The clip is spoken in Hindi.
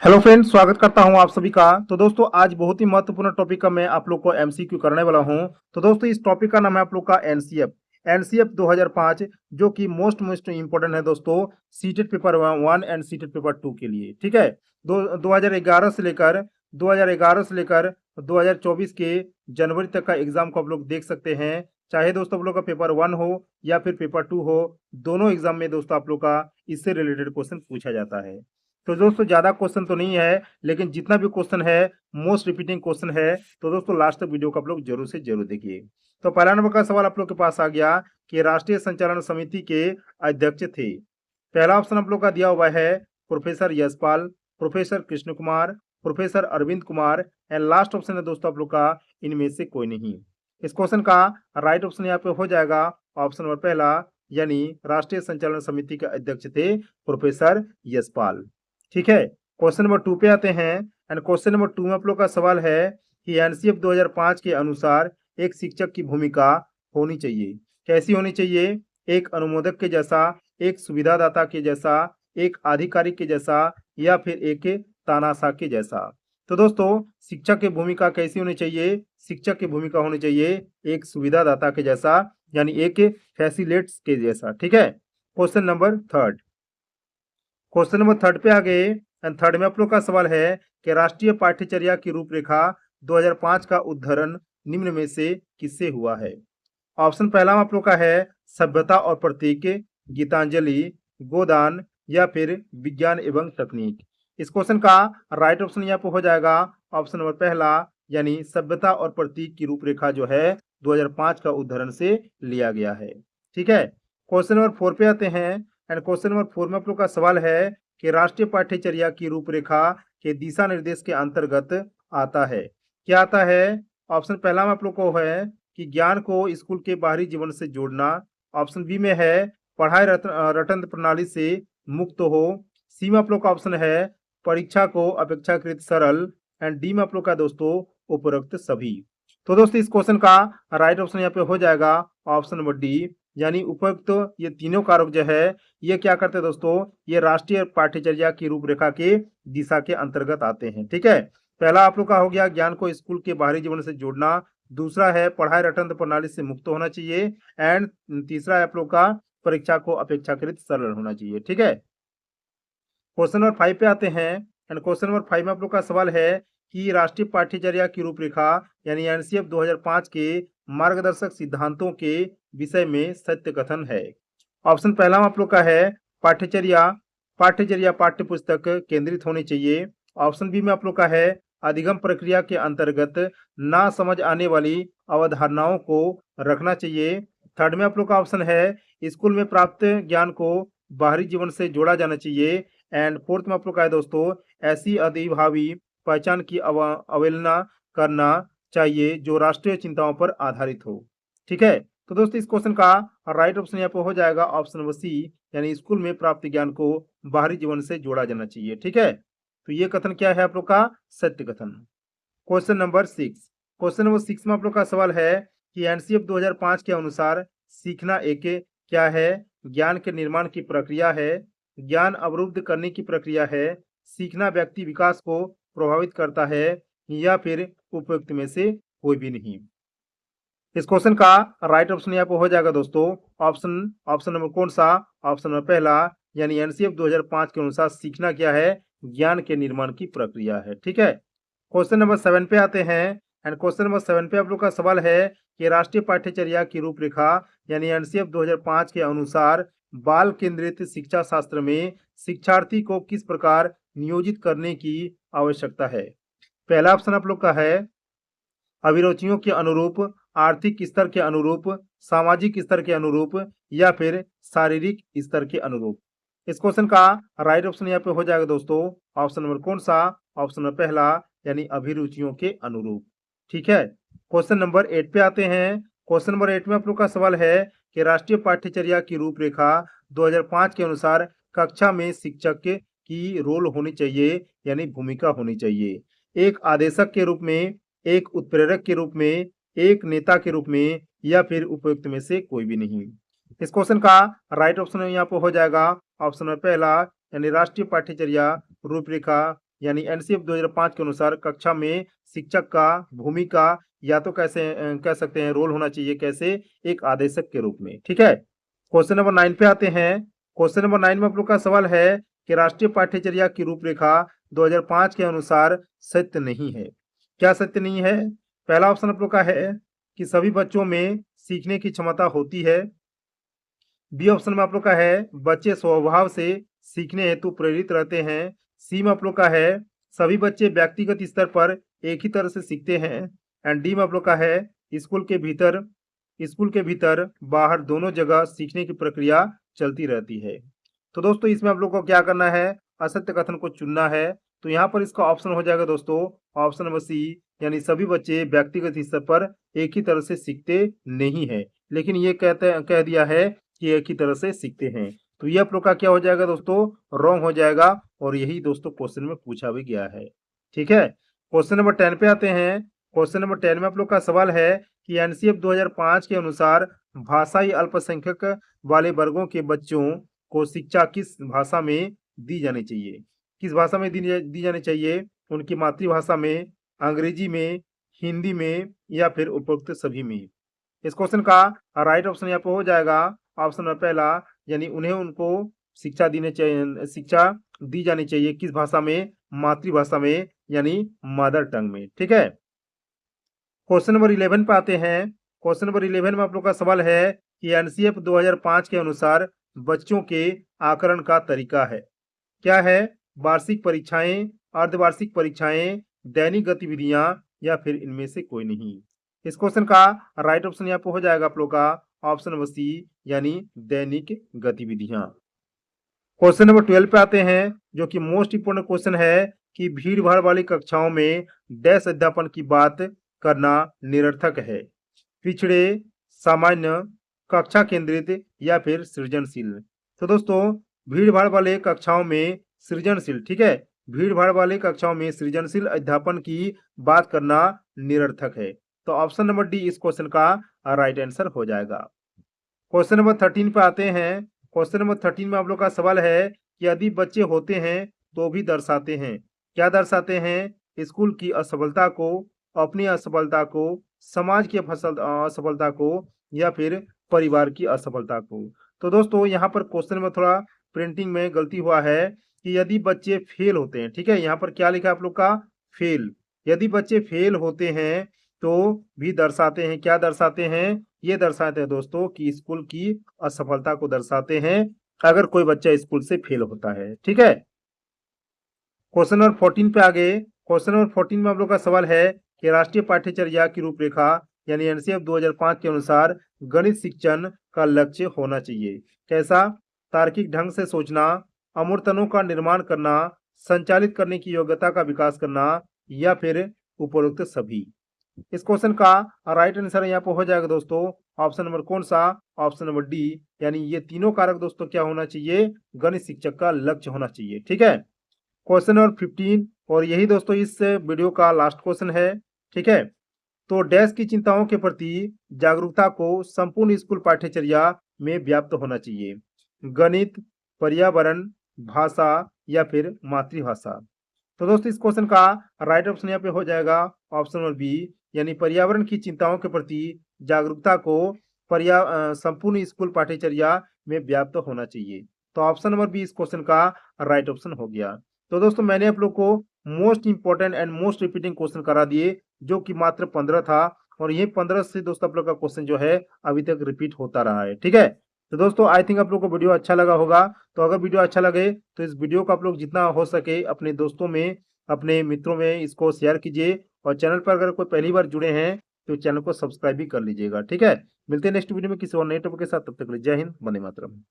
हेलो फ्रेंड्स, स्वागत करता हूं आप सभी का। तो दोस्तों, आज बहुत ही महत्वपूर्ण टॉपिक का मैं आप लोग को एमसीक्यू करने वाला हूं। तो दोस्तों, इस टॉपिक का नाम है आप लोग का एनसीएफ 2005, जो कि मोस्ट इंपॉर्टेंट है दोस्तों, CTET paper 1 and CTET paper 2 के लिए। ठीक है। 2011 से लेकर 2024 के जनवरी तक का एग्जाम को आप लोग देख सकते हैं। चाहे दोस्तों आप लोग का पेपर 1 हो या फिर पेपर 2 हो, दोनों एग्जाम में दोस्तों आप लोग का इससे रिलेटेड क्वेश्चन पूछा जाता है। तो दोस्तों, ज्यादा क्वेश्चन तो नहीं है, लेकिन जितना भी क्वेश्चन है मोस्ट रिपीटिंग क्वेश्चन है। तो दोस्तों, लास्ट तक वीडियो को आप लोग जरूर से जरूर देखिए। तो पहला नंबर का सवाल आप लोग के पास आ गया कि राष्ट्रीय संचालन समिति के अध्यक्ष थे। पहला ऑप्शन आप लोग का दिया हुआ है professor Yashpal, professor Krishna Kumar, professor Arvind Kumar, and last option है दोस्तों आप लोग का इनमें से कोई नहीं। इस क्वेश्चन का राइट ऑप्शन यहाँ पे हो जाएगा ऑप्शन नंबर पहला, यानी राष्ट्रीय संचालन समिति के अध्यक्ष थे प्रोफेसर यशपाल। ठीक है। क्वेश्चन नंबर 2 पे आते हैं। एंड क्वेश्चन नंबर 2 में आप लोग का सवाल है कि एनसीएफ 2005 के अनुसार एक शिक्षक की भूमिका होनी चाहिए। कैसी होनी चाहिए? एक अनुमोदक के जैसा, एक सुविधादाता के जैसा, एक आधिकारिक के जैसा, या फिर एक तानाशाह के जैसा। तो दोस्तों, शिक्षक की भूमिका कैसी होनी चाहिए? शिक्षक की भूमिका होनी चाहिए एक सुविधादाता के जैसा, यानी एक फैसिलेट्स के जैसा। ठीक है। Question number third, question number third पे आ गए। एंड थर्ड में आप लोग का सवाल है कि राष्ट्रीय पाठ्यचर्या की रूपरेखा 2005 का उद्धरण निम्न में से किससे हुआ है? ऑप्शन पहला में आप लोग का है सभ्यता और प्रतीक, गीतांजलि, गोदान, या फिर विज्ञान एवं तकनीक। इस क्वेश्चन का राइट ऑप्शन यहाँ पे हो जाएगा ऑप्शन नंबर पहला, यानी सभ्यता और प्रतीक की रूपरेखा जो है 2005 का उद्धरण से लिया गया है। ठीक है। क्वेश्चन नंबर 4 पे आते हैं। एंड क्वेश्चन नंबर 4 में आप लोग का सवाल है कि राष्ट्रीय पाठ्यचर्या की रूपरेखा के दिशा निर्देश के अंतर्गत आता है। क्या आता है? ऑप्शन पहला में आप लोग को है कि ज्ञान को स्कूल के बाहरी जीवन से जोड़ना। ऑप्शन बी में है पढ़ाई रटन प्रणाली से मुक्त हो। सी में आप लोग का ऑप्शन है परीक्षा को अपेक्षाकृत सरल। एंड डी में आप लोग का दोस्तों उपरोक्त सभी। तो दोस्तों, इस क्वेश्चन का राइट ऑप्शन यहाँ पे हो जाएगा ऑप्शन नंबर डी, यानी उपरोक्त ये तीनों कारक जो है ये क्या करते हैं दोस्तों, ये राष्ट्रीय पाठ्यचर्या की रूपरेखा के दिशा के अंतर्गत आते हैं। ठीक है। पहला आप लोग का हो गया ज्ञान को स्कूल के बाहरी जीवन से जोड़ना, दूसरा है पढ़ाई रटन प्रणाली से मुक्त होना चाहिए, एंड तीसरा है आप लोग का परीक्षा को अपेक्षाकृत सरल होना चाहिए। ठीक है। क्वेश्चन नंबर 5 पे आते हैं। एंड क्वेश्चन नंबर 5 में आप लोग का सवाल है कि राष्ट्रीय पाठ्यचर्या की रूपरेखा यानी एनसीएफ 2005 के मार्गदर्शक सिद्धांतों के विषय में सत्य कथन है। ऑप्शन पहला में आप लोग का है पाठ्यचर्या पाठ्यचर्या पाठ्य पुस्तक केंद्रित होनी चाहिए। ऑप्शन बी में आप लोग का है अधिगम प्रक्रिया के अंतर्गत ना समझ आने वाली अवधारणाओं को रखना चाहिए। थर्ड में आप लोग का ऑप्शन है स्कूल में प्राप्त ज्ञान को बाहरी जीवन से जोड़ा जाना चाहिए। एंड फोर्थ में आप लोग का है दोस्तों ऐसी अधिभावी पहचान की अवहेलना करना चाहिए जो राष्ट्रीय चिंताओं पर आधारित हो। ठीक है। तो दोस्तों, इस क्वेश्चन का राइट ऑप्शन यहाँ पे हो जाएगा ऑप्शन नंबर सी, यानी स्कूल में प्राप्त ज्ञान को बाहरी जीवन से जोड़ा जाना चाहिए। ठीक है। तो ये कथन क्या है आप लोग का? सत्य कथन। क्वेश्चन नंबर 6, क्वेश्चन नंबर 6 में आप लोग का सवाल है कि एनसीएफ 2005 के अनुसार सीखना एक क्या है? ज्ञान के निर्माण की प्रक्रिया है, ज्ञान अवरुद्ध करने की प्रक्रिया है, सीखना व्यक्ति विकास को प्रभावित करता है, या फिर उपयुक्त में से कोई भी नहीं। इस क्वेश्चन का राइट ऑप्शन यहाँ पे हो जाएगा दोस्तों ऑप्शन ऑप्शन नंबर कौन सा? ऑप्शन नंबर पहला, यानी एनसीएफ 2005 के अनुसार सीखना क्या है? ज्ञान के निर्माण की प्रक्रिया है। ठीक है। क्वेश्चन नंबर 7 पे आते हैं। एंड क्वेश्चन नंबर 7 पे आप लोग का सवाल है कि राष्ट्रीय पाठ्यचर्या की रूपरेखा यानी एनसीएफ 2005 के अनुसार बाल केंद्रित शिक्षा शास्त्र में शिक्षार्थी को किस प्रकार नियोजित करने की आवश्यकता है? पहला ऑप्शन आप लोग का है अभिरुचियों के अनुरूप, आर्थिक स्तर के अनुरूप, सामाजिक स्तर के अनुरूप, या फिर शारीरिक स्तर के अनुरूप। इस क्वेश्चन का राइट ऑप्शन यहाँ पे हो जाएगा दोस्तों ऑप्शन नंबर कौन सा? ऑप्शन नंबर पहला, यानी अभिरुचियों के अनुरूप। ठीक है। क्वेश्चन नंबर 8 पे आते हैं। क्वेश्चन नंबर 8 में आप लोग का सवाल है कि राष्ट्रीय पाठ्यचर्या की रूपरेखा 2005 के अनुसार कक्षा में शिक्षक की रोल होनी चाहिए, यानी भूमिका होनी चाहिए। एक आदेशक के रूप में, एक उत्प्रेरक के रूप में, एक नेता के रूप में, या फिर उपयुक्त में से कोई भी नहीं। इस क्वेश्चन का राइट ऑप्शन यहाँ पे हो जाएगा ऑप्शन नंबर पहला, यानी राष्ट्रीय पाठ्यचर्या रूपरेखा यानी एनसीएफ 2005 के अनुसार कक्षा में शिक्षक का भूमिका या तो कैसे कह सकते हैं रोल होना चाहिए, कैसे, एक आदेशक के रूप में। ठीक है, क्वेश्चन नंबर 9 पे आते हैं। क्वेश्चन नंबर 9 में आप लोग का सवाल है कि राष्ट्रीय पाठ्यचर्या की रूपरेखा 2005 के अनुसार सत्य नहीं है। क्या सत्य नहीं है? पहला ऑप्शन आप लोग का है कि सभी बच्चों में सीखने की क्षमता होती है। बी ऑप्शन में आप लोग का है बच्चे स्वभाव से सीखने हेतु प्रेरित रहते हैं। सी में आप लोग का है सभी बच्चे व्यक्तिगत स्तर पर एक ही तरह से सीखते हैं। एंड डी में आप लोग का है स्कूल के भीतर बाहर दोनों जगह सीखने की प्रक्रिया चलती रहती है। तो दोस्तों इसमें आप लोग को क्या करना है, असत्य कथन को चुनना है। तो यहाँ पर इसका ऑप्शन हो जाएगा दोस्तों ऑप्शन नंबर सी, यानी सभी बच्चे व्यक्तिगत स्तर पर एक ही तरह से सीखते नहीं है, लेकिन ये कह दिया है कि एक ही तरह से सीखते हैं। तो ये आप लोग का क्या हो जाएगा दोस्तों, रॉन्ग हो जाएगा, और यही दोस्तों क्वेश्चन में पूछा भी गया है। ठीक है, क्वेश्चन नंबर 10 पे आते हैं। क्वेश्चन नंबर 10 में आप लोग का सवाल है कि एनसीएफ 2005 के अनुसार भाषाई अल्पसंख्यक वाले वर्गों के बच्चों को शिक्षा किस भाषा में दी जानी चाहिए। किस भाषा में दी जानी चाहिए? उनकी मातृभाषा में, अंग्रेजी में, हिंदी में, या फिर उपरोक्त सभी में। इस क्वेश्चन का राइट ऑप्शन यहाँ पे हो जाएगा ऑप्शन नंबर पहला, यानी उनको शिक्षा दी जानी चाहिए किस भाषा में? मातृभाषा में, यानी मदर टंग में। ठीक है, क्वेश्चन नंबर 11 पे आते हैं। क्वेश्चन नंबर 11 में आप लोग का सवाल है कि एनसीएफ 2005 के अनुसार बच्चों के आकलन का तरीका है। क्या है? वार्षिक परीक्षाएं, अर्धवार्षिक परीक्षाएं, दैनिक गतिविधियां, या फिर इनमें से कोई नहीं। इस क्वेश्चन का राइट ऑप्शन यहाँ पे हो जाएगा आप लोग का ऑप्शन नंबर सी, यानी दैनिक गतिविधियां। क्वेश्चन नंबर 12 पे आते हैं, जो कि मोस्ट इंपोर्टेंट क्वेश्चन है कि भीड़ भाड़ वाली कक्षाओं में डैश अध्यापन की बात करना निरर्थक है। पिछड़े, सामान्य, कक्षा केंद्रित, या फिर सृजनशील। तो दोस्तों भीड़ भाड़ वाले कक्षाओं में सृजनशील, ठीक है, भीड़ भाड़ वाले कक्षाओं में सृजनशील अध्यापन की बात करना निरर्थक है। तो ऑप्शन नंबर डी इस क्वेश्चन का राइट आंसर हो जाएगा। क्वेश्चन नंबर 13 पे आते हैं। क्वेश्चन नंबर 13 में आप लोग का सवाल है कि यदि बच्चे होते हैं तो भी दर्शाते हैं। क्या दर्शाते हैं? स्कूल की असफलता को, अपनी असफलता को, समाज की असफलता को, या फिर परिवार की असफलता को। तो दोस्तों यहाँ पर क्वेश्चन में थोड़ा प्रिंटिंग में गलती हुआ है कि यदि बच्चे फेल होते हैं, ठीक है, यहाँ पर क्या लिखा है आप लोग का? फेल। यदि बच्चे फेल होते हैं तो भी दर्शाते हैं। क्या दर्शाते हैं? ये दर्शाते हैं दोस्तों कि स्कूल की असफलता को दर्शाते हैं अगर कोई बच्चा स्कूल से फेल होता है। ठीक है, क्वेश्चन नंबर 14 पे आगे। क्वेश्चन नंबर 14 में आप लोग का सवाल है कि राष्ट्रीय पाठ्यचर्या की रूपरेखा यानी एनसीएफ 2005 के अनुसार गणित शिक्षण का लक्ष्य होना चाहिए। कैसा? तार्किक ढंग से सोचना, अमूर्तनों का निर्माण करना, संचालित करने की योग्यता का विकास करना, या फिर उपरोक्त सभी। इस क्वेश्चन का राइट आंसर यहाँ पे हो जाएगा दोस्तों ऑप्शन नंबर कौन सा? ऑप्शन नंबर डी, यानी ये तीनों कारक दोस्तों क्या होना चाहिए? गणित शिक्षक का लक्ष्य होना चाहिए। ठीक है, क्वेश्चन नंबर 15, और यही दोस्तों इस वीडियो का लास्ट क्वेश्चन है। ठीक है, तो डैश की चिंताओं के प्रति जागरूकता को संपूर्ण स्कूल पाठ्यचर्या में व्याप्त होना चाहिए। गणित, पर्यावरण, भाषा, या फिर मातृभाषा। तो दोस्तों इस क्वेश्चन का राइट ऑप्शन यहाँ पे हो जाएगा ऑप्शन नंबर बी, यानी पर्यावरण की चिंताओं के प्रति जागरूकता को संपूर्ण स्कूल पाठ्यचर्या में व्याप्त होना चाहिए। तो ऑप्शन नंबर बी इस क्वेश्चन का राइट ऑप्शन हो गया। तो दोस्तों मैंने आप लोग को most important and most repeating question करा दिए, जो कि मात्र 15 था, और ये 15 से दोस्तों आप लोग का क्वेश्चन जो है अभी तक रिपीट होता रहा है। ठीक है, तो दोस्तों आई थिंक आप लोग को वीडियो अच्छा लगा होगा। तो अगर वीडियो अच्छा लगे तो इस वीडियो को आप लोग जितना हो सके अपने दोस्तों में, अपने मित्रों में इसको शेयर कीजिए, और चैनल पर अगर कोई पहली बार जुड़े हैं तो चैनल को सब्सक्राइब भी कर लीजिएगा। ठीक है, मिलते हैं नेक्स्ट वीडियो में किसी और नए टॉपिक के साथ। तब तक के लिए जय हिंद, वंदे मातरम।